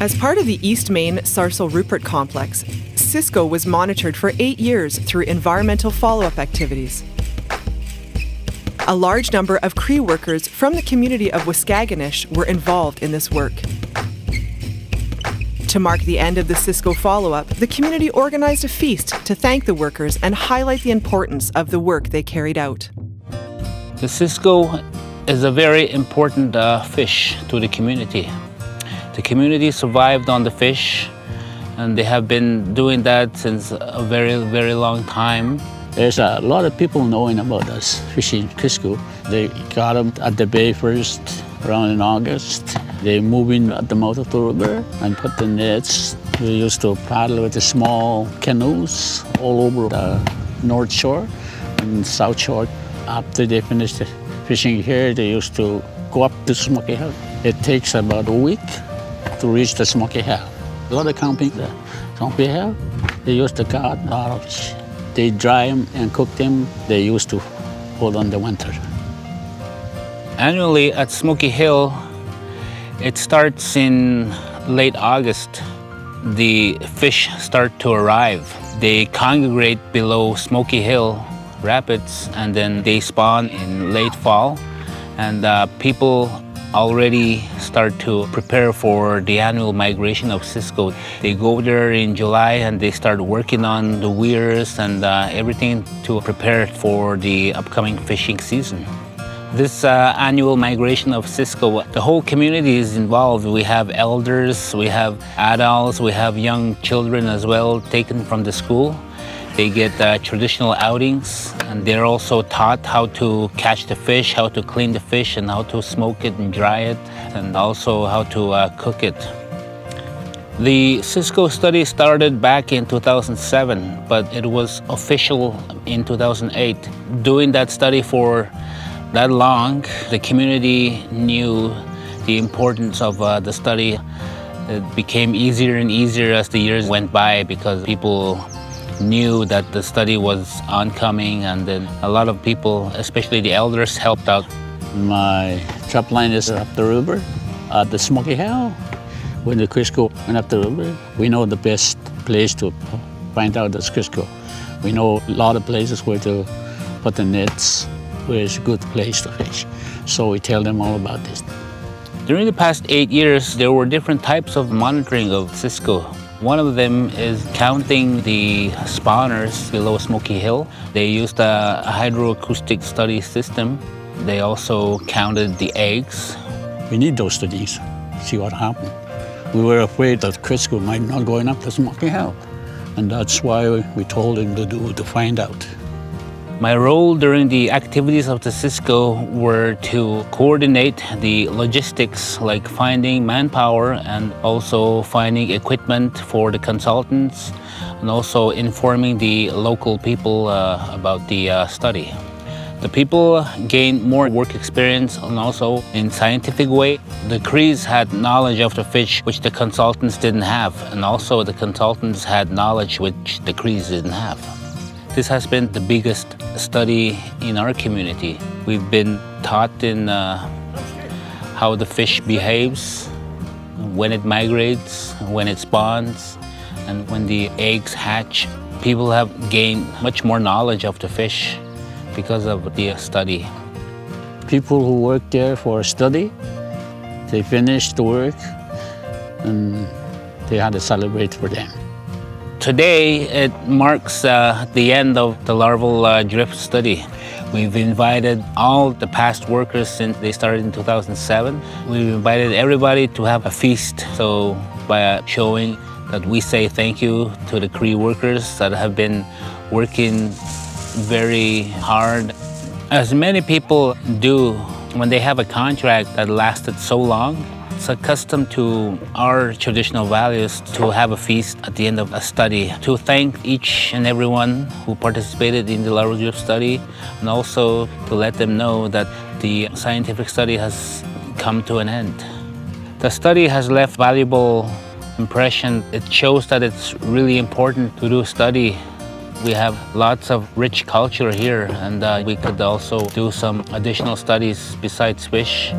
As part of the Eastmain-Sarcelle-Rupert complex, Cisco was monitored for 8 years through environmental follow-up activities. A large number of Cree workers from the community of Waskaganish were involved in this work. To mark the end of the Cisco follow-up, the community organized a feast to thank the workers and highlight the importance of the work they carried out. The cisco is a very important fish to the community. The community survived on the fish, and they have been doing that since a very, very long time. There's a lot of people knowing about us fishing cisco. They got them at the bay first, around in August. They move in at the mouth of the river and put the nets. We used to paddle with the small canoes all over the north shore and south shore. After they finished the fishing here, they used to go up to Smoky Hill. It takes about a week to reach the Smoky Hill. A lot of camping the Smoky Hill, they used to cut a lot of fish. They dry them and cook them. They used to hold on the winter. Annually at Smoky Hill, it starts in late August. The fish start to arrive. They congregate below Smoky Hill rapids, and then they spawn in late fall. And people already start to prepare for the annual migration of cisco. They go there in July and they start working on the weirs and everything to prepare for the upcoming fishing season. This annual migration of cisco, the whole community is involved. We have elders, we have adults, we have young children as well taken from the school. They get traditional outings, and they're also taught how to catch the fish, how to clean the fish, and how to smoke it and dry it, and also how to cook it. The cisco study started back in 2007, but it was official in 2008. Doing that study for that long, the community knew the importance of the study. It became easier and easier as the years went by because people knew that the study was oncoming, and then a lot of people, especially the elders, helped out. My trap line is up the river at the Smoky Hill. When the cisco went up the river, we know the best place to find out the cisco. We know a lot of places where to put the nets, where it's a good place to fish. So we tell them all about this. During the past 8 years, there were different types of monitoring of cisco. One of them is counting the spawners below Smoky Hill. They used a hydroacoustic study system. They also counted the eggs. We need those studies, see what happened. We were afraid that cisco might not going up the Smoky Hill, and that's why we told him to find out. My role during the activities of the cisco were to coordinate the logistics, like finding manpower and also finding equipment for the consultants, and also informing the local people about the study. The people gained more work experience, and also in scientific way. The Crees had knowledge of the fish which the consultants didn't have, and also the consultants had knowledge which the Crees didn't have. This has been the biggest study in our community. We've been taught in how the fish behaves, when it migrates, when it spawns, and when the eggs hatch. People have gained much more knowledge of the fish because of the study. People who work there for a study, they finished the work and they had to celebrate for them. Today, it marks the end of the larval drift study. We've invited all the past workers since they started in 2007. We've invited everybody to have a feast. So by showing that we say thank you to the Cree workers that have been working very hard. As many people do when they have a contract that lasted so long, it's a custom to our traditional values to have a feast at the end of a study to thank each and everyone who participated in the larval drift study, and also to let them know that the scientific study has come to an end. The study has left valuable impression. It shows that it's really important to do study. We have lots of rich culture here, and we could also do some additional studies besides fish.